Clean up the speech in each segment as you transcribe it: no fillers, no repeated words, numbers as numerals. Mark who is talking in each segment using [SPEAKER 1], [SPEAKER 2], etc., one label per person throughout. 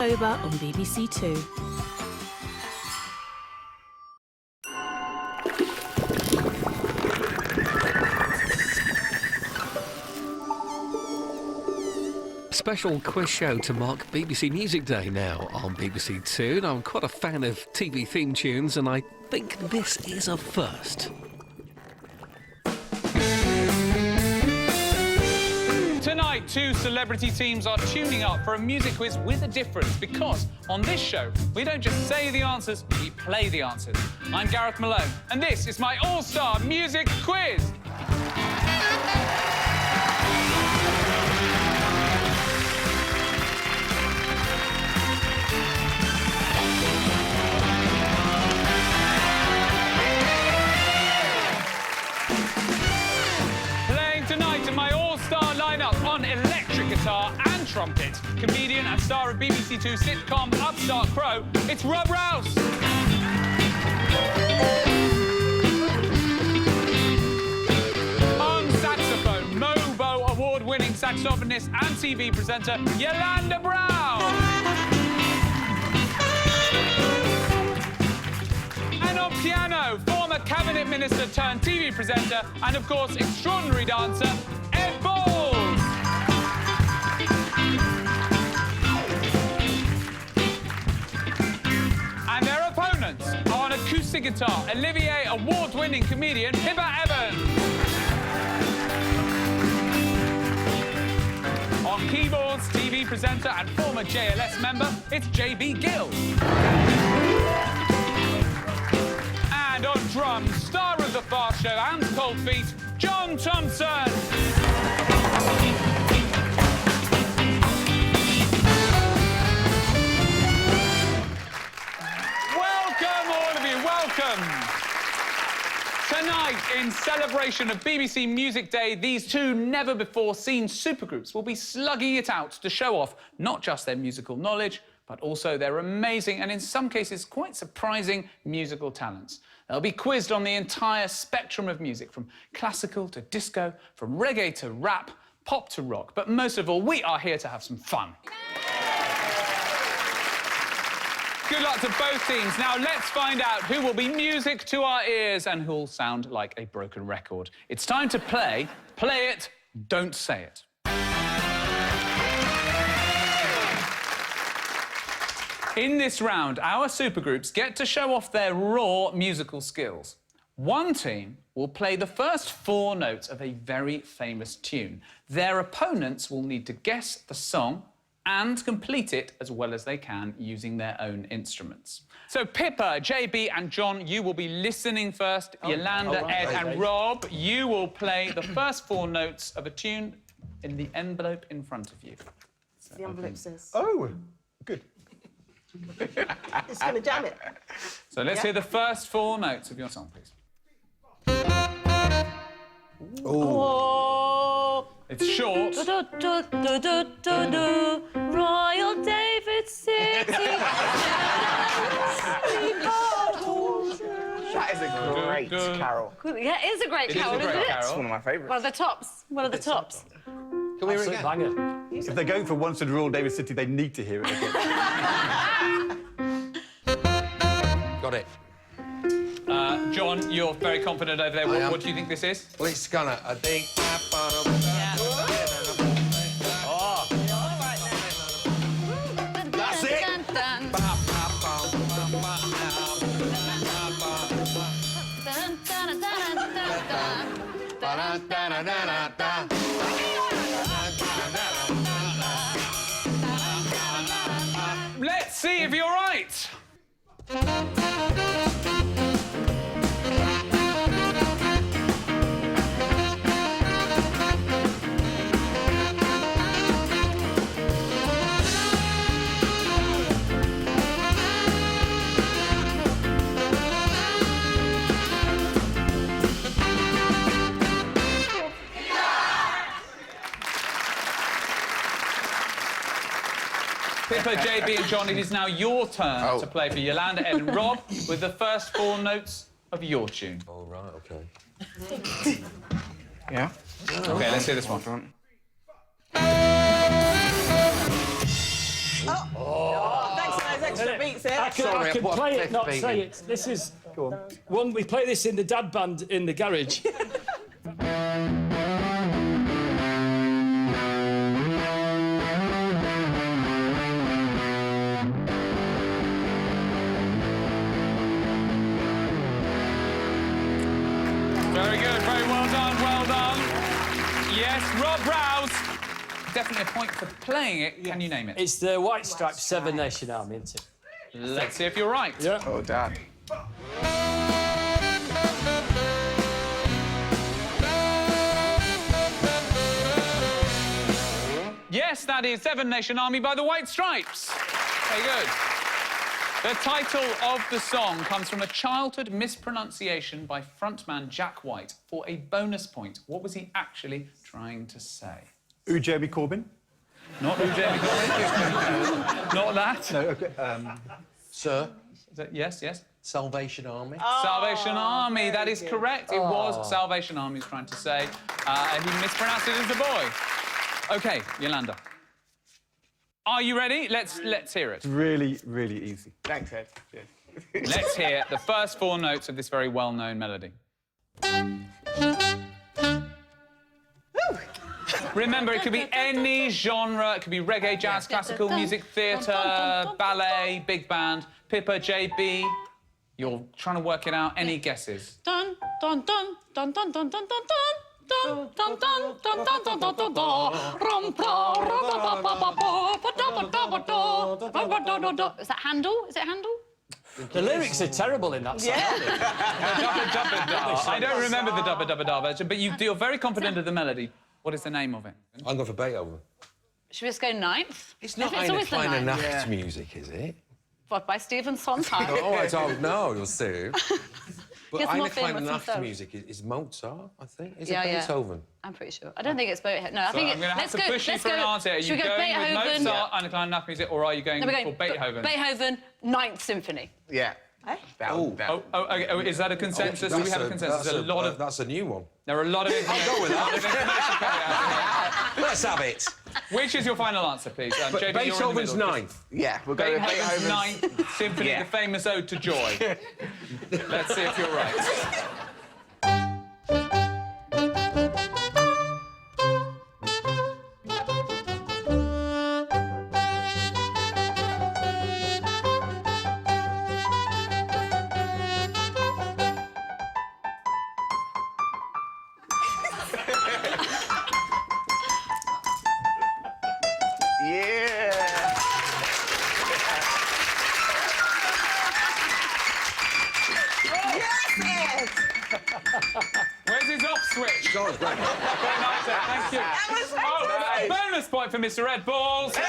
[SPEAKER 1] October on BBC Two.
[SPEAKER 2] Special quiz show to mark BBC Music Day now on BBC Two. Now, I'm quite a fan of TV theme tunes, and I think this is a first.
[SPEAKER 3] Tonight, two celebrity teams are tuning up for a music quiz with a difference, because on this show, we don't just say the answers, we play the answers. I'm Gareth Malone, and this is my all-star music quiz. On electric guitar and trumpet, comedian and star of BBC Two sitcom Upstart Crow, it's Rob Rouse. On saxophone, Mobo award-winning saxophonist and TV presenter Yolanda Brown. And on piano, former cabinet minister turned TV presenter and, of course, extraordinary dancer Ed Balls. And their opponents are on acoustic guitar, Olivier award-winning comedian Pippa Evans. On keyboards, TV presenter and former JLS member, it's JB Gill. And on drums, star of The Fast Show and Cold Feet, John Thompson. Welcome. Tonight, in celebration of BBC Music Day, these two never-before-seen supergroups will be slugging it out to show off not just their musical knowledge, but also their amazing and, in some cases, quite surprising musical talents. They'll be quizzed on the entire spectrum of music, from classical to disco, from reggae to rap, pop to rock. But most of all, we are here to have some fun. Good luck to both teams. Now, let's find out who will be music to our ears and who'll sound like a broken record. It's time to play. Play it, don't say it. In this round, our supergroups get to show off their raw musical skills. One team will play the first 4 notes of a very famous tune. Their opponents will need to guess the song and complete it as well as they can using their own instruments. So Pippa, JB and John, you will be listening first. Yolanda, Ed and Rob, you will play the first 4 notes of a tune in the envelope in front of you.
[SPEAKER 4] So the envelope says.
[SPEAKER 5] Oh, good.
[SPEAKER 4] It's going to jam it.
[SPEAKER 3] So let's hear the first 4 notes of your song, please.
[SPEAKER 4] Oh.
[SPEAKER 3] It's short.
[SPEAKER 1] Royal David City.
[SPEAKER 5] That is a great carol.
[SPEAKER 1] Yeah, it is a great carol, isn't it?
[SPEAKER 5] It's one of my favourites.
[SPEAKER 1] One of the tops. One of the tops.
[SPEAKER 5] Can we hear it again? If they're going for Once in Royal David City, they need to hear it again.
[SPEAKER 6] Got it.
[SPEAKER 3] John, you're very confident over there. What do you think this is?
[SPEAKER 6] Well, it's gonna. I think.
[SPEAKER 3] Oh.
[SPEAKER 5] That's it.
[SPEAKER 3] Let's see if you're right. Pippa, JB and John, it is now your turn to play for Yolanda, Ed and Rob with the first 4 notes of your tune.
[SPEAKER 6] Oh, right, OK.
[SPEAKER 5] Yeah?
[SPEAKER 3] OK, let's hear this one.
[SPEAKER 4] Thanks for those extra beats there.
[SPEAKER 7] I can
[SPEAKER 6] what
[SPEAKER 7] play it,
[SPEAKER 6] fifth
[SPEAKER 7] not
[SPEAKER 6] beat?
[SPEAKER 7] say it. This is one we play this in the dad band in the garage.
[SPEAKER 3] Very good, very well done, well done. Yes, Rob Rouse. Definitely a point for playing it. Can you name it?
[SPEAKER 7] It's the White Stripes Seven Nation Army, isn't it?
[SPEAKER 3] Let's see if you're right.
[SPEAKER 7] Yeah.
[SPEAKER 5] Oh, Dad.
[SPEAKER 3] Yes, that is Seven Nation Army by the White Stripes. Very good. The title of the song comes from a childhood mispronunciation by frontman Jack White. For a bonus point, what was he actually trying to say?
[SPEAKER 5] Ooh, Jeremy Corbyn?
[SPEAKER 3] Not who Jamie Corbyn. Not that.
[SPEAKER 5] No, OK.
[SPEAKER 6] Sir,
[SPEAKER 3] Is that- yes, yes.
[SPEAKER 6] Salvation Army.
[SPEAKER 3] Salvation Army, that is correct. It was Salvation Army, he was trying to say. And he mispronounced it as a boy. OK, Yolanda. Are you ready? Let's hear it.
[SPEAKER 5] Really, really easy.
[SPEAKER 8] Thanks, Ed. Cheers.
[SPEAKER 3] Let's hear the first four notes of this very well-known melody. Remember, it could be any genre. It could be reggae, jazz, classical music, theatre, ballet, big band, Pippa, JB. You're trying to work it out. Any guesses?
[SPEAKER 1] Dun dun dun dun dun dun dun dun dun. Dun dun dun dun dun dun dun dun dun. Rum pa ra ba ba ba ba ba ba da ba da ba da ba ba da da da. Is that Handel? Is it Handel?
[SPEAKER 7] The lyrics are terrible in that song.
[SPEAKER 3] Dubba dubba da. I don't remember the dubba dubba da version, but you're very confident of the melody. What is the name of it?
[SPEAKER 6] I'm going for Beethoven.
[SPEAKER 1] Should we just go ninth?
[SPEAKER 6] It's not
[SPEAKER 1] It's
[SPEAKER 6] eine
[SPEAKER 1] always the
[SPEAKER 6] kleine
[SPEAKER 1] ninth.
[SPEAKER 6] Nacht music, is it?
[SPEAKER 1] What, by Stephen Sondheim?
[SPEAKER 6] Oh, I don't know, you'll see. But
[SPEAKER 1] Gets more
[SPEAKER 6] eine kleine
[SPEAKER 1] famous
[SPEAKER 6] Nacht
[SPEAKER 1] himself.
[SPEAKER 6] music is Mozart, I think. Is
[SPEAKER 1] Yeah,
[SPEAKER 6] it
[SPEAKER 1] yeah.
[SPEAKER 6] Beethoven?
[SPEAKER 1] I'm pretty sure. I don't think it's Beethoven. No, I think
[SPEAKER 3] I'm going to have
[SPEAKER 1] let's
[SPEAKER 3] to
[SPEAKER 1] go.
[SPEAKER 3] push you
[SPEAKER 1] Let's
[SPEAKER 3] for
[SPEAKER 1] go.
[SPEAKER 3] an answer. Are
[SPEAKER 1] Should
[SPEAKER 3] you
[SPEAKER 1] we go
[SPEAKER 3] going
[SPEAKER 1] Beethoven?
[SPEAKER 3] with Mozart, eine kleine Nacht music, or are you going
[SPEAKER 1] No, we're
[SPEAKER 3] for Beethoven?
[SPEAKER 1] Beethoven, Ninth Symphony.
[SPEAKER 8] Yeah.
[SPEAKER 3] Oh, okay. Oh, is that a consensus? Do we have a consensus? There's a lot of...
[SPEAKER 6] That's a new one.
[SPEAKER 3] There are a lot of... I'll
[SPEAKER 6] go with that. Let's have it.
[SPEAKER 3] Which is your final answer, please? JB, you're in the
[SPEAKER 6] Beethoven's
[SPEAKER 3] middle.
[SPEAKER 6] ninth.
[SPEAKER 8] Yeah, we'll go with
[SPEAKER 3] Beethoven's
[SPEAKER 8] Beethoven's.
[SPEAKER 3] Ninth Symphony,
[SPEAKER 8] Yeah.
[SPEAKER 3] the famous Ode to Joy. Let's see if you're right.
[SPEAKER 8] Yeah.
[SPEAKER 4] Yes, Ed.
[SPEAKER 3] Where's his off switch? Very nice, Ed. Thank you. A bonus point for Mr. Red Balls. Very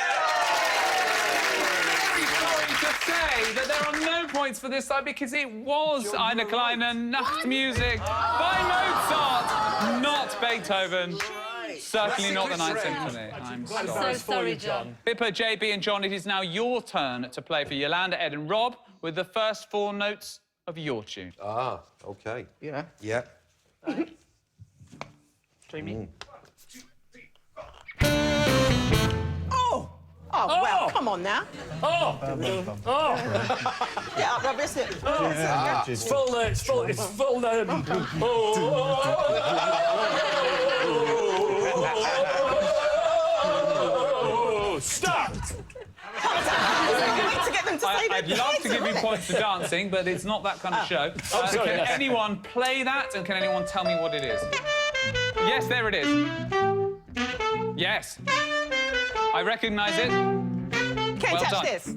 [SPEAKER 3] sorry to say that there are no points for this side because it was Eine kleine Nacht music by Mozart, not Beethoven. Certainly not the Ninth Symphony. I'm
[SPEAKER 1] I'm
[SPEAKER 3] sorry.
[SPEAKER 1] so sorry, John.
[SPEAKER 3] Pippa, JB and John, it is now your turn to play for Yolanda, Ed and Rob with the first four notes of your tune.
[SPEAKER 6] Ah, OK.
[SPEAKER 8] Yeah.
[SPEAKER 6] Yeah.
[SPEAKER 8] Dreamy.
[SPEAKER 4] Oh, well, come on now.
[SPEAKER 7] Oh!
[SPEAKER 4] Get up, Rob, listen.
[SPEAKER 7] It's full, it's full, it's full. Stop!
[SPEAKER 4] Wait to get them to say
[SPEAKER 3] I'd love to give you points for dancing, but it's not that kind of show.
[SPEAKER 7] sorry,
[SPEAKER 3] Can
[SPEAKER 7] yes.
[SPEAKER 3] anyone play that, and can anyone tell me what it is? Yes, there it is. Yes. I recognise it.
[SPEAKER 4] Can't
[SPEAKER 3] Well
[SPEAKER 4] touch
[SPEAKER 3] done.
[SPEAKER 4] this.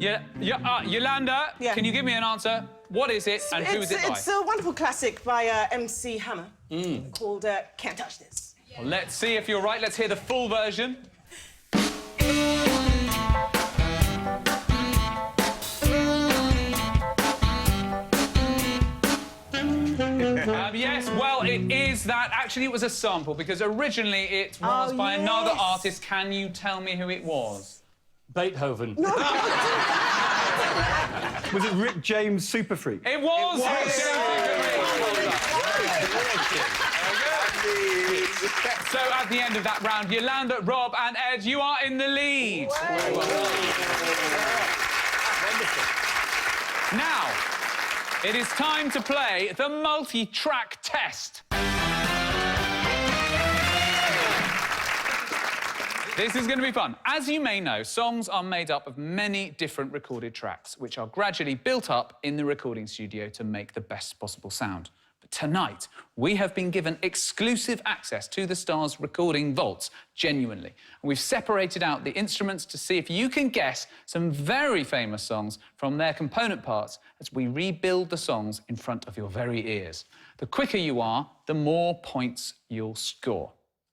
[SPEAKER 3] Yolanda,
[SPEAKER 4] Yeah.
[SPEAKER 3] can you give me an answer? What is it, and who is it by?
[SPEAKER 4] It's a wonderful classic by MC Hammer called Can't Touch This.
[SPEAKER 3] Well, let's see if you're right. Let's hear the full version. Yes, well, it is that. Actually, it was a sample because originally it was by another
[SPEAKER 4] yes.
[SPEAKER 3] artist. Can you tell me who it was?
[SPEAKER 7] Beethoven.
[SPEAKER 5] Was it Rick James Super Freak?
[SPEAKER 3] It was. So at the end of that round, Yolanda, Rob and Ed, you are in the lead. Now, it is time to play the multi-track test. This is going to be fun. As you may know, songs are made up of many different recorded tracks, which are gradually built up in the recording studio to make the best possible sound. But tonight, we have been given exclusive access to the Stars recording vaults, genuinely. And we've separated out the instruments to see if you can guess some very famous songs from their component parts as we rebuild the songs in front of your very ears. The quicker you are, the more points you'll score.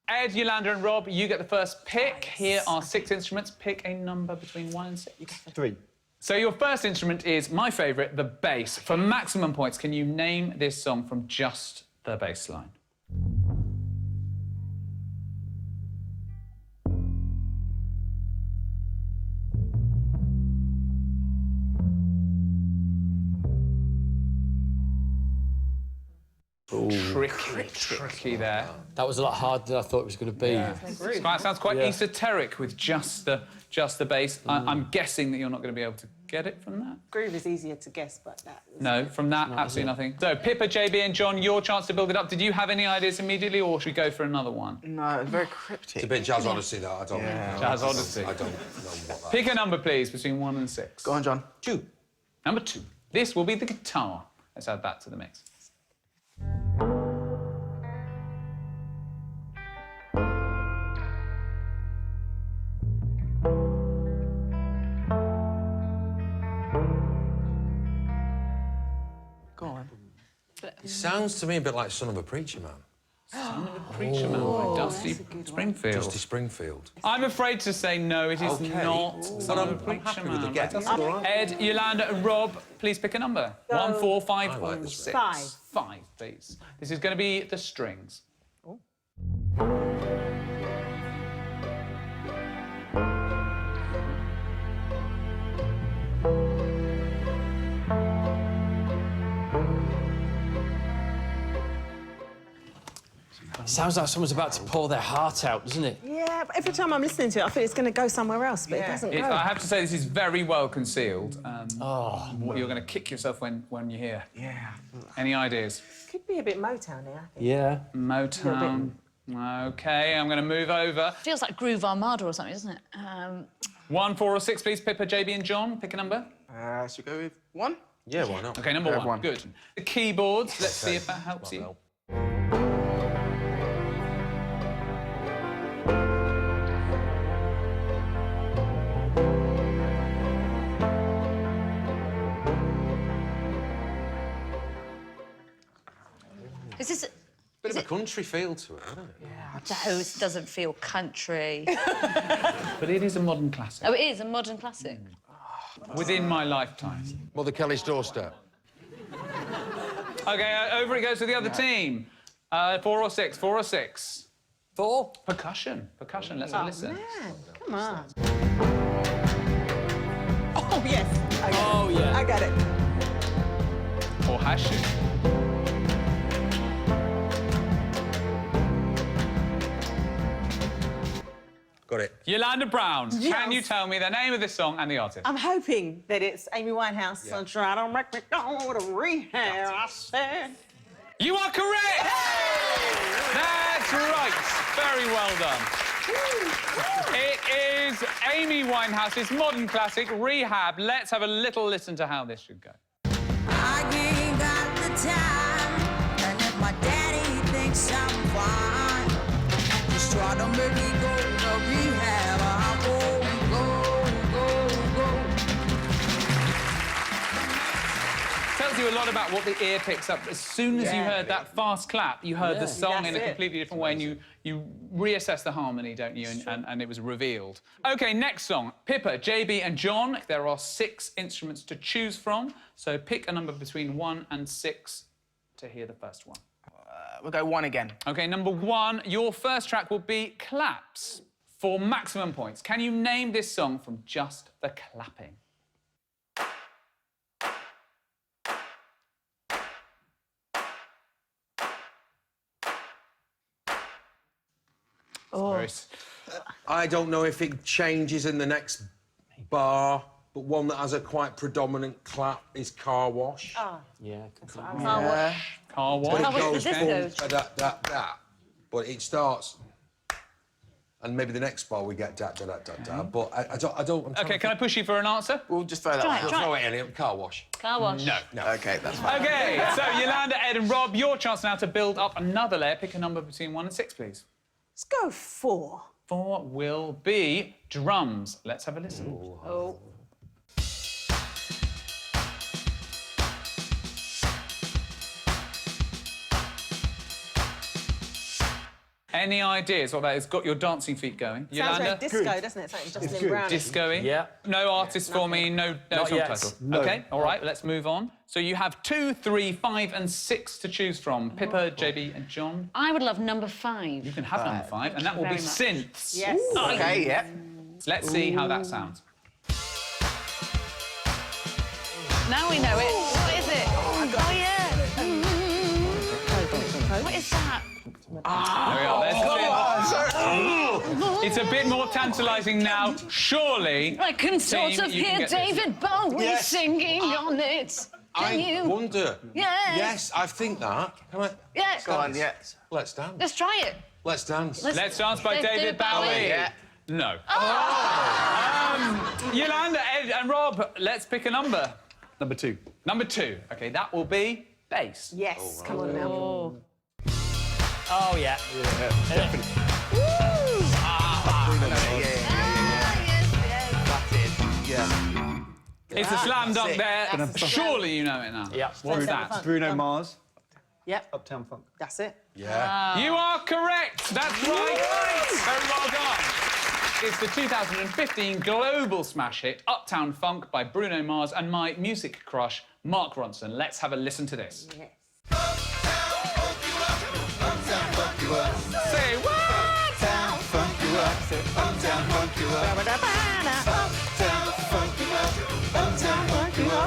[SPEAKER 3] Ed, Yolanda and Rob, you get the first pick. Here are 6 instruments. Pick a number between 1 and 6.
[SPEAKER 5] 3.
[SPEAKER 3] So your first instrument is my favourite, the bass. For maximum points, can you name this song from just the bass line? Tricky there.
[SPEAKER 7] That was a lot harder than I thought it was going to be.
[SPEAKER 3] Sounds quite esoteric with just the bass. I'm guessing that you're not going to be able to get it from that.
[SPEAKER 4] Groove is easier to guess, but that was...
[SPEAKER 3] No, from that, absolutely nothing. So, Pippa, JB and John, your chance to build it up. Did you have any ideas immediately, or should we go for another one?
[SPEAKER 8] No, it's very cryptic.
[SPEAKER 6] It's a bit Jazz Odyssey, that. I don't know.
[SPEAKER 3] Jazz Odyssey.
[SPEAKER 6] I don't know what that
[SPEAKER 3] Pick a number, please, between 1 and 6.
[SPEAKER 8] Go on, John.
[SPEAKER 6] 2.
[SPEAKER 3] Number 2. This will be the guitar. Let's add that to the mix.
[SPEAKER 8] Go on.
[SPEAKER 6] It sounds to me a bit like Son of a Preacher Man.
[SPEAKER 3] Son of a Preacher Man by Dusty Springfield.
[SPEAKER 6] Dusty Springfield.
[SPEAKER 3] I'm afraid to say no, it is not Son of a Preacher Man.
[SPEAKER 6] with the
[SPEAKER 3] by
[SPEAKER 6] guess.
[SPEAKER 3] Dusty. Ed, Yolanda and Rob, please pick a number. 1, 4, 5
[SPEAKER 6] I like
[SPEAKER 3] or
[SPEAKER 6] this
[SPEAKER 3] 6.
[SPEAKER 4] one.
[SPEAKER 3] 5, please. This is going to be the strings.
[SPEAKER 7] Sounds like someone's about to pour their heart out, doesn't it?
[SPEAKER 4] Yeah, but every time I'm listening to it, I think it's going to go somewhere else, but it doesn't go.
[SPEAKER 3] I have to say, this is very well concealed. You're going to kick yourself when you hear.
[SPEAKER 8] Yeah.
[SPEAKER 3] Any ideas?
[SPEAKER 4] Could be a bit Motown now, I think.
[SPEAKER 7] Yeah.
[SPEAKER 3] Motown. OK, I'm going to move over.
[SPEAKER 1] Feels like Groove Armada or something, doesn't it?
[SPEAKER 3] 1, 4 or 6, please. Pippa, JB and John, pick a number.
[SPEAKER 8] Should we go with 1?
[SPEAKER 6] Yeah, why not?
[SPEAKER 3] OK, number
[SPEAKER 8] Go with
[SPEAKER 3] 1.
[SPEAKER 8] 1.
[SPEAKER 3] Good. The keyboards, let's see if that helps you.
[SPEAKER 1] Is this...
[SPEAKER 6] Bit of a country feel to it, isn't it?
[SPEAKER 1] No, it doesn't feel country.
[SPEAKER 3] But it is a modern classic.
[SPEAKER 1] Oh, it is a modern classic.
[SPEAKER 3] Within my lifetime.
[SPEAKER 6] Mother Kelly's Doorstep.
[SPEAKER 3] OK, over it goes to the other team. 4 or 6, 4 or 6.
[SPEAKER 7] 4.
[SPEAKER 3] Percussion. Let's have a listen.
[SPEAKER 4] Man, come on. Oh, yes.
[SPEAKER 7] Oh, yeah.
[SPEAKER 4] I got it.
[SPEAKER 3] Or has she?
[SPEAKER 6] Got it.
[SPEAKER 3] Yolanda Brown, can
[SPEAKER 4] Yes.
[SPEAKER 3] you tell me the name of this song and the artist?
[SPEAKER 4] I'm hoping that it's Amy Winehouse. So try to make me go to rehab, I said.
[SPEAKER 3] You are correct! That's right. Very well done. It is Amy Winehouse's modern classic, Rehab. Let's have a little listen to how this should go.
[SPEAKER 9] I ain't got the time, and if my daddy thinks I'm fine, just try to make me go to rehab. I go.
[SPEAKER 3] Tells you a lot about what the ear picks up. As soon as you heard that fast clap, you heard the song in a completely different way, and you reassess the harmony, don't you? And it was revealed. OK, next song. Pippa, JB and John. There are 6 instruments to choose from, so pick a number between 1 and 6 to hear the first one.
[SPEAKER 8] We'll go 1 again.
[SPEAKER 3] OK, number 1, your first track will be Claps. For maximum points, can you name this song from just the clapping?
[SPEAKER 6] I don't know if it changes in the next bar, but one that has a quite predominant clap is Car Wash.
[SPEAKER 7] Yeah.
[SPEAKER 3] Car wash.
[SPEAKER 6] But it
[SPEAKER 1] Car Wash,
[SPEAKER 6] goes
[SPEAKER 1] this
[SPEAKER 6] boom,
[SPEAKER 1] goes.
[SPEAKER 6] da. But it starts, and maybe the next bar we get da. But I don't.
[SPEAKER 3] OK, can I push you for an answer?
[SPEAKER 8] We'll just throw that
[SPEAKER 1] Try
[SPEAKER 8] one.
[SPEAKER 1] it, try
[SPEAKER 6] Throw it in. Car Wash.
[SPEAKER 1] Car wash.
[SPEAKER 3] No.
[SPEAKER 8] OK, that's fine.
[SPEAKER 3] OK, so Yolanda, Ed and Rob, your chance now to build up another layer. Pick a number between 1 and 6, please.
[SPEAKER 4] Let's go 4.
[SPEAKER 3] 4 will be drums. Let's have a listen.
[SPEAKER 1] Oh.
[SPEAKER 3] Any ideas what that is? Got your dancing feet going.
[SPEAKER 4] Sounds very
[SPEAKER 3] Yolanda?
[SPEAKER 4] disco, doesn't it? Something Justin
[SPEAKER 5] good.
[SPEAKER 4] Brown.
[SPEAKER 3] Disco-y?
[SPEAKER 7] Yeah.
[SPEAKER 3] No artist for me, no
[SPEAKER 7] Not
[SPEAKER 3] song
[SPEAKER 7] yet.
[SPEAKER 3] title.
[SPEAKER 5] No.
[SPEAKER 3] OK, all right, let's move on. So you have 2, 3, 5 and 6 to choose from. Pippa, JB and John.
[SPEAKER 1] I would love number 5.
[SPEAKER 3] You can have number 5, and that will be
[SPEAKER 1] very much.
[SPEAKER 3] synths.
[SPEAKER 4] Yes.
[SPEAKER 8] OK, yeah.
[SPEAKER 3] Let's see how that sounds.
[SPEAKER 1] Now we know it. What is it? Oh, yeah. What is that?
[SPEAKER 3] There we are, there's synths. It's a bit more tantalising now, surely.
[SPEAKER 1] I can sort
[SPEAKER 3] Team,
[SPEAKER 1] of
[SPEAKER 3] you can
[SPEAKER 1] hear
[SPEAKER 3] get this.
[SPEAKER 1] David Bowie
[SPEAKER 6] Yes.
[SPEAKER 1] singing on it. Can you?
[SPEAKER 6] wonder.
[SPEAKER 1] Yeah.
[SPEAKER 6] Yes, I think that. Can I?
[SPEAKER 1] Yeah.
[SPEAKER 8] Go on, yeah.
[SPEAKER 6] Let's dance.
[SPEAKER 1] Let's try it.
[SPEAKER 6] Let's dance.
[SPEAKER 3] Let's Dance by David Bowie.
[SPEAKER 8] Yeah.
[SPEAKER 3] No. Yolanda, Ed and Rob, let's pick a number.
[SPEAKER 5] Number 2.
[SPEAKER 3] Number 2. OK, that will be bass.
[SPEAKER 4] Yes. Come on now.
[SPEAKER 7] Oh, yeah.
[SPEAKER 3] It's a slam dunk there. Surely you know it now.
[SPEAKER 7] Yeah.
[SPEAKER 3] What's that?
[SPEAKER 5] Bruno Mars,
[SPEAKER 4] Yep.
[SPEAKER 5] Uptown Funk.
[SPEAKER 4] That's it.
[SPEAKER 6] Yeah.
[SPEAKER 3] You are correct. That's right. Very well done. It's the 2015 global smash hit Uptown Funk by Bruno Mars and my music crush, Mark Ronson. Let's have a listen to this.
[SPEAKER 4] Yes.
[SPEAKER 3] Say what?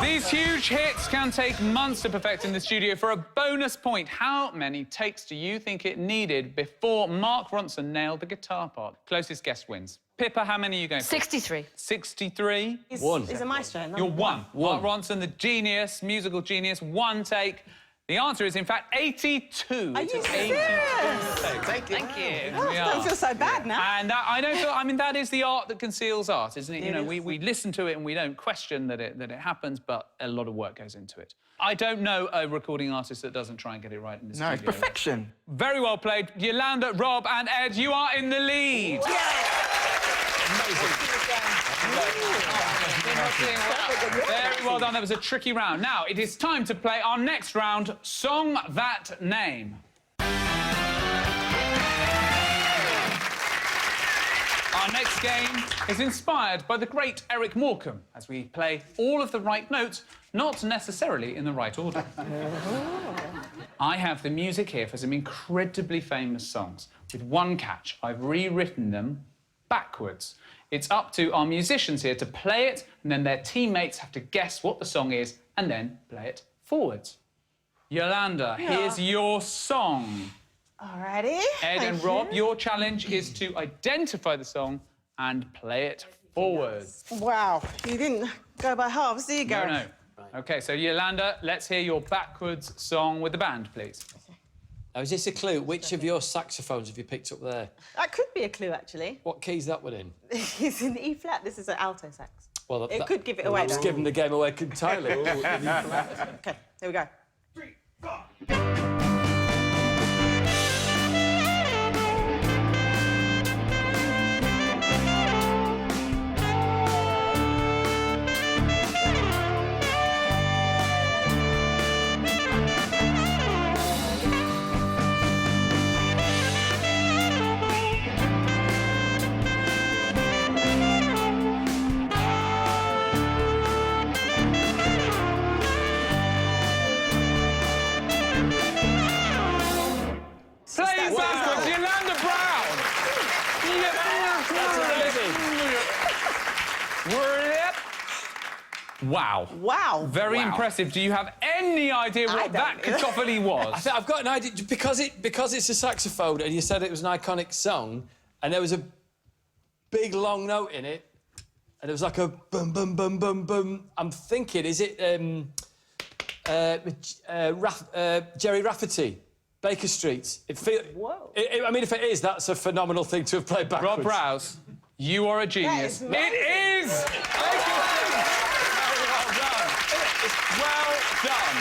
[SPEAKER 3] These huge hits can take months to perfect in the studio. For a bonus point, how many takes do you think it needed before Mark Ronson nailed the guitar part? Closest guess wins. Pippa, how many are you going for?
[SPEAKER 1] 63.
[SPEAKER 3] 63?
[SPEAKER 4] He's
[SPEAKER 7] One.
[SPEAKER 4] a maestro. No?
[SPEAKER 3] You're one. Mark Ronson, the genius, musical genius, 1 take. The answer is, in fact, 82.
[SPEAKER 4] Are you
[SPEAKER 3] It's 82
[SPEAKER 4] serious?
[SPEAKER 3] takes.
[SPEAKER 8] Thank you.
[SPEAKER 3] Thank you.
[SPEAKER 4] Oh,
[SPEAKER 3] We
[SPEAKER 4] I don't
[SPEAKER 3] are.
[SPEAKER 4] feel so bad now.
[SPEAKER 3] And I don't feel. I mean, that is the art that conceals art, isn't it? You know, we listen to it and we don't question that it happens, but a lot of work goes into it. I don't know a recording artist that doesn't try and get it right in the
[SPEAKER 8] No, it's
[SPEAKER 3] studio.
[SPEAKER 8] perfection.
[SPEAKER 3] Very well played, Yolanda, Rob, and Ed. You are in the lead. Very well done. That was a tricky round. Now it is time to play our next round, Song That Name. Our next game is inspired by the great Eric Morecambe, as we play all of the right notes, not necessarily in the right order. I have the music here for some incredibly famous songs. With one catch, I've rewritten them backwards. It's up to our musicians here to play it, and then their teammates have to guess what the song is and then play it forwards. Yolanda, here's your song.
[SPEAKER 4] Alrighty.
[SPEAKER 3] Ed and Rob, your challenge is to identify the song and play it forwards.
[SPEAKER 4] Wow. You didn't go by halves, did you, Gareth?
[SPEAKER 3] No. OK, so Yolanda, let's hear your backwards song with the band, please.
[SPEAKER 7] Now, is this a clue? Which of your saxophones have you picked up there?
[SPEAKER 4] That could be a clue, actually.
[SPEAKER 7] What key's that one in?
[SPEAKER 4] It's in E flat. This is an alto sax.
[SPEAKER 7] Well,
[SPEAKER 4] It could give it away,
[SPEAKER 7] It's
[SPEAKER 4] though.
[SPEAKER 7] giving the game away entirely.
[SPEAKER 4] OK, here we go.
[SPEAKER 3] Play backwards, Yolanda Brown! Wow.
[SPEAKER 4] Wow.
[SPEAKER 3] Very
[SPEAKER 8] Wow.
[SPEAKER 3] impressive. Do you have any idea
[SPEAKER 4] I
[SPEAKER 3] what that
[SPEAKER 4] don't.
[SPEAKER 3] cacophony was?
[SPEAKER 7] I think I've got an idea because it's a saxophone, and you said it was an iconic song. and there was a big long note in it, and it was like a boom, boom, boom, boom, boom. I'm thinking, is it Jerry Rafferty, Baker Street?
[SPEAKER 4] Whoa.
[SPEAKER 7] I mean, if it is, that's a phenomenal thing to have played backwards.
[SPEAKER 3] Rob Rouse, you are a genius.
[SPEAKER 4] That is
[SPEAKER 3] It is! Baker Street! Well done.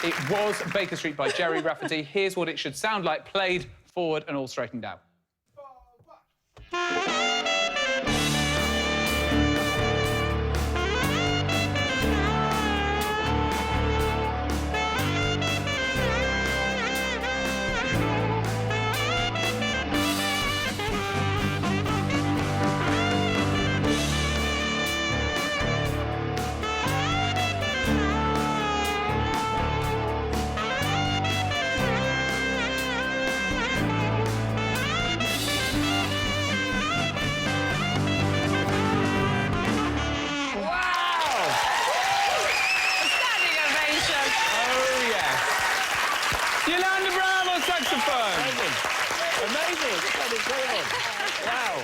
[SPEAKER 3] It was Baker Street by Jerry Rafferty. Here's what it should sound like, played forward and all straightened out. YolanDa Brown on saxophone.
[SPEAKER 7] Amazing. That's incredible. Wow.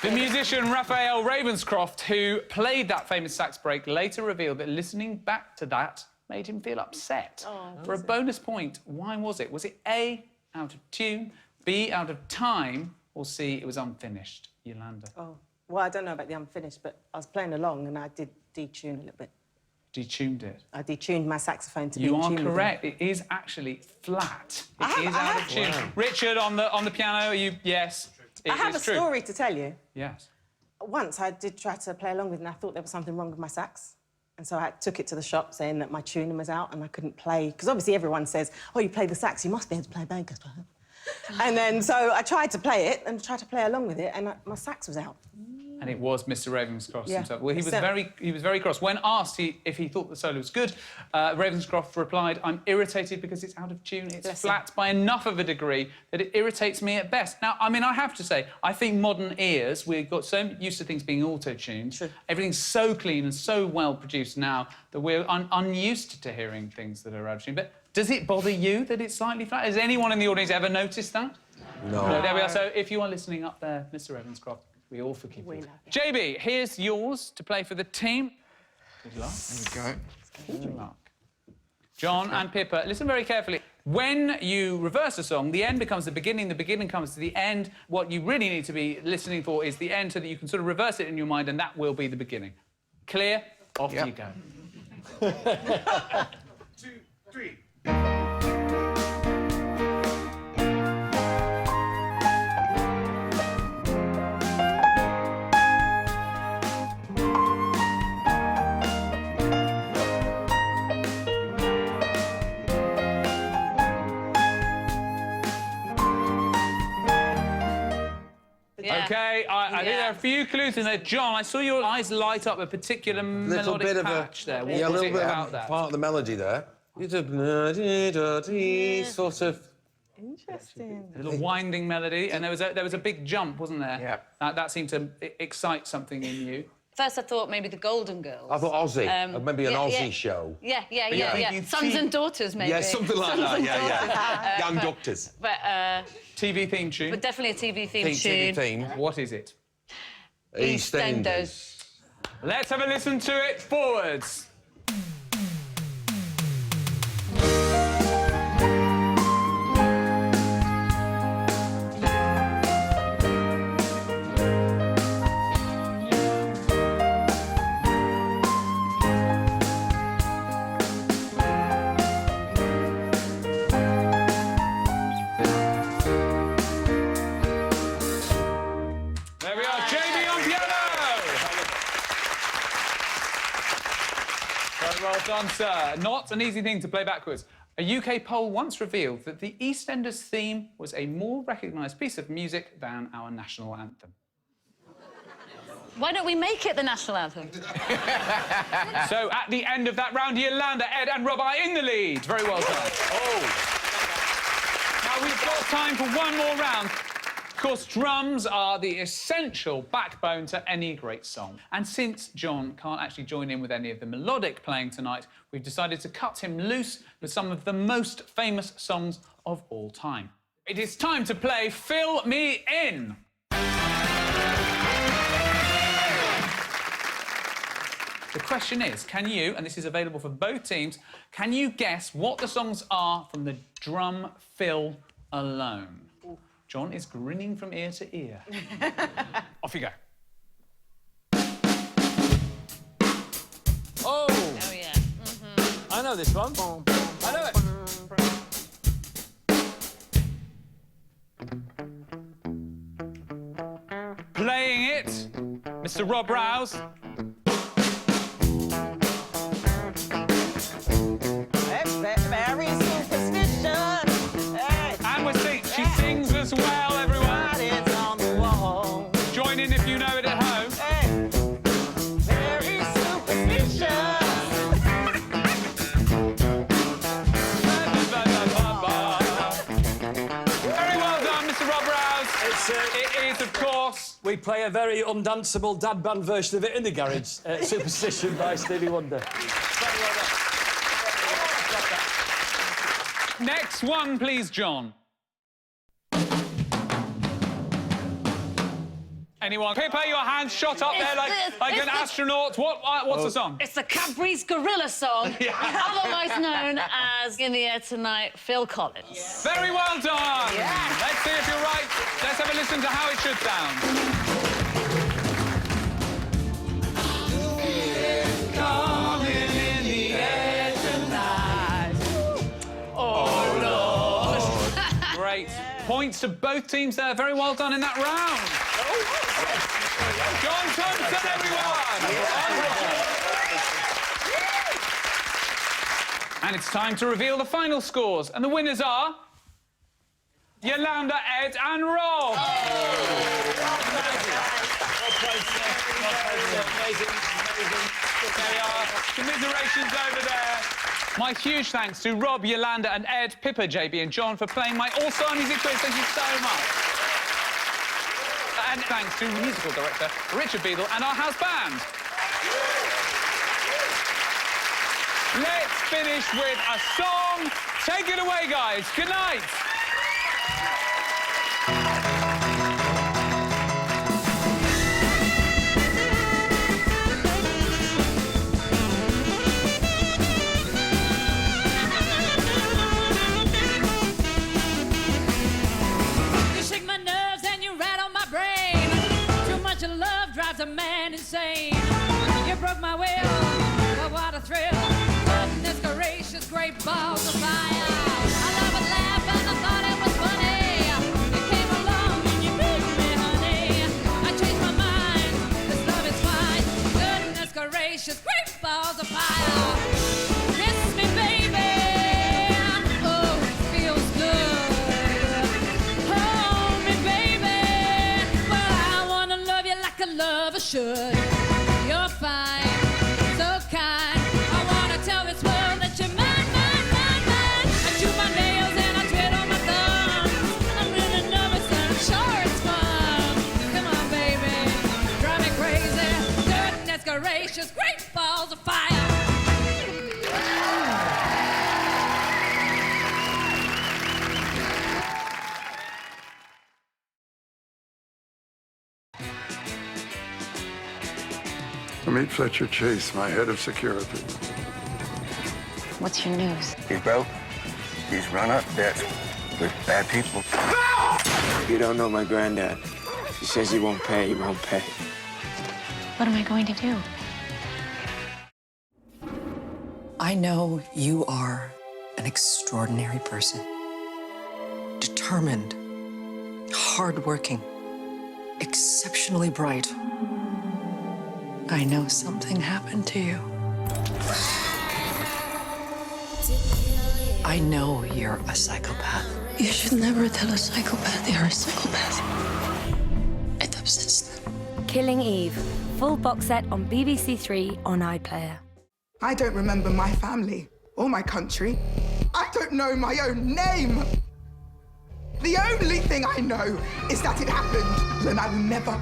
[SPEAKER 3] The musician Raphael Ravenscroft, who played that famous sax break, later revealed that listening back to that made him feel upset. For a bonus point, why was it? Was it A, out of tune, B, out of time, or C, it was unfinished? YolanDa.
[SPEAKER 4] Oh, well, I don't know about the unfinished, but I was playing along and I did detune a little bit.
[SPEAKER 3] Detuned it.
[SPEAKER 4] I detuned my saxophone to be
[SPEAKER 3] You
[SPEAKER 4] in
[SPEAKER 3] are
[SPEAKER 4] tune with them.
[SPEAKER 3] correct. It is actually flat. It is
[SPEAKER 4] I
[SPEAKER 3] out
[SPEAKER 4] have-
[SPEAKER 3] of tune.
[SPEAKER 4] Wow.
[SPEAKER 3] Richard on the piano. Are you? Yes.
[SPEAKER 4] I have a
[SPEAKER 3] is true.
[SPEAKER 4] story to tell you.
[SPEAKER 3] Yes.
[SPEAKER 4] Once I did try to play along with it and I thought there was something wrong with my sax. And so I took it to the shop saying that my tuning was out and I couldn't play. Because obviously everyone says, oh, you play the sax, you must be able to play bankers. And then so I tried to play it and tried to play along with it and my sax was out.
[SPEAKER 3] And it was Mr. Ravenscroft
[SPEAKER 4] Yeah.
[SPEAKER 3] himself. Well, he was
[SPEAKER 4] So-
[SPEAKER 3] very cross. When asked if he thought the solo was good, Ravenscroft replied, "I'm irritated because it's out of tune. It's
[SPEAKER 4] Bless
[SPEAKER 3] flat by enough of a degree that it irritates me at best." Now, I mean, I have to say, I think modern ears, we've got so used to things being auto-tuned.
[SPEAKER 4] True.
[SPEAKER 3] Everything's so clean and so well produced now that we're unused to hearing things that are out of tune. But does it bother you that it's slightly flat? Has anyone in the audience ever noticed that?
[SPEAKER 6] No.
[SPEAKER 3] No, there we are. So if you are listening up there, Mr. Ravenscroft, we all forgive
[SPEAKER 4] We
[SPEAKER 3] you.
[SPEAKER 4] love you.
[SPEAKER 3] JB, here's yours to play for the team. Good luck.
[SPEAKER 8] There we go.
[SPEAKER 3] Good luck. John and Pippa, listen very carefully. When you reverse a song, the end becomes the beginning comes to the end. What you really need to be listening for is the end so that you can sort of reverse it in your mind and that will be the beginning. Clear? Off
[SPEAKER 8] Yep.
[SPEAKER 3] you go.
[SPEAKER 5] 2, 3.
[SPEAKER 1] Yeah.
[SPEAKER 3] OK, I think there are a few clues in there. John, I saw your eyes light up a particular
[SPEAKER 6] Little
[SPEAKER 3] melodic
[SPEAKER 6] bit of
[SPEAKER 3] patch there. What
[SPEAKER 6] yeah, a
[SPEAKER 3] was
[SPEAKER 6] little
[SPEAKER 3] it
[SPEAKER 6] bit
[SPEAKER 3] about
[SPEAKER 6] of
[SPEAKER 3] that?
[SPEAKER 6] part of the melody there. It's a sort of.
[SPEAKER 4] Interesting.
[SPEAKER 3] A little winding melody, and there was a big jump, wasn't there?
[SPEAKER 8] Yeah.
[SPEAKER 3] That seemed to excite something in you.
[SPEAKER 1] First, I thought maybe the Golden Girls.
[SPEAKER 6] I thought Aussie, maybe an
[SPEAKER 1] yeah,
[SPEAKER 6] Aussie
[SPEAKER 1] yeah.
[SPEAKER 6] show.
[SPEAKER 1] Yeah. Sons and daughters, maybe.
[SPEAKER 6] Yeah, something like
[SPEAKER 1] Sons
[SPEAKER 6] that.
[SPEAKER 1] and
[SPEAKER 6] Yeah,
[SPEAKER 1] daughters.
[SPEAKER 6] yeah. Young Doctors.
[SPEAKER 1] But
[SPEAKER 3] TV theme tune.
[SPEAKER 1] but definitely a TV theme
[SPEAKER 6] TV
[SPEAKER 1] tune.
[SPEAKER 6] theme.
[SPEAKER 3] What is it?
[SPEAKER 6] EastEnders.
[SPEAKER 3] Let's have a listen to it. Forwards. There we are, JB on piano! Very well done, sir. Not an easy thing to play backwards. A UK poll once revealed that the EastEnders theme was a more recognised piece of music than our national anthem.
[SPEAKER 1] Why don't we make it the national anthem?
[SPEAKER 3] So, at the end of that round, YolanDa, Ed and Rob are in the lead. Very well done. Now, we've got time for one more round. Of course, drums are the essential backbone to any great song. And since John can't actually join in with any of the melodic playing tonight, we've decided to cut him loose with some of the most famous songs of all time. It is time to play Fill Me In. The question is, can you, and this is available for both teams, can you guess what the songs are from the drum fill alone? John is grinning from ear to ear. Off you go.
[SPEAKER 7] Oh!
[SPEAKER 1] Oh, yeah.
[SPEAKER 7] I know this one. I know it.
[SPEAKER 3] Playing it, Mr. Rob Rouse.
[SPEAKER 4] Very superstition. Hey.
[SPEAKER 3] And we're singing. She sings as well, everyone.
[SPEAKER 4] It's on the wall.
[SPEAKER 3] Join in if you know it at home.
[SPEAKER 4] Hey. Very superstitious.
[SPEAKER 3] Very well done, Mr. Rob Rouse. It is, of course.
[SPEAKER 7] We play a very undanceable dad band version of it in the garage. Superstition by Stevie Wonder.
[SPEAKER 3] Next one, please, John. Anyone? Pippa, your hands shot up there like an astronaut. What's the song?
[SPEAKER 1] It's the Cadbury's Gorilla song, otherwise known as In the Air Tonight, Phil Collins.
[SPEAKER 3] Yeah. Very well done. Yeah. Let's see if you're right. Let's have a listen to how it should sound. Great. Points to both teams there. Very well done in that round. John Thompson, everyone. And it's time to reveal the final scores. And the winners are... YolanDa, Ed and Rob. There we are. Commiserations over there. My huge thanks to Rob, YolanDa and Ed, Pippa, JB and John for playing my All-Star Music Quiz. Thank you so much. And thanks to musical director Richard Beadle and our house band. Let's finish with a song. Take it away, guys. Good night.
[SPEAKER 10] A man insane. You broke my will, but what a thrill. Goodness gracious, great balls of fire. I love and laugh and I thought it was funny. You came along and you moved me, honey. I changed my mind, this love is fine. Goodness gracious, great balls of fire. Kiss me, baby. Oh, it feels good. Hold me, baby. Well, I wanna love you like a lover should. You're fine, so kind. I wanna tell this world that you're mine, mine, mine, mine. I chew my nails and I twiddle my thumbs. I'm really nervous and I'm sure it's fun. Come on, baby, drive me crazy. Goodness gracious, great balls of fire.
[SPEAKER 11] Meet Fletcher Chase, my head of security.
[SPEAKER 12] What's your news?
[SPEAKER 13] He's broke. He's run up debts with bad people.
[SPEAKER 14] You don't know my granddad. He says he won't pay, he won't pay.
[SPEAKER 12] What am I going to do?
[SPEAKER 15] I know you are an extraordinary person. Determined, hardworking, exceptionally bright. I know something happened to you. I know you're a psychopath.
[SPEAKER 12] You should never tell a psychopath they are a psychopath. It upsets them.
[SPEAKER 16] Killing Eve, full box set on BBC Three on iPlayer.
[SPEAKER 17] I don't remember my family or my country. I don't know my own name. The only thing I know is that it happened, and I will never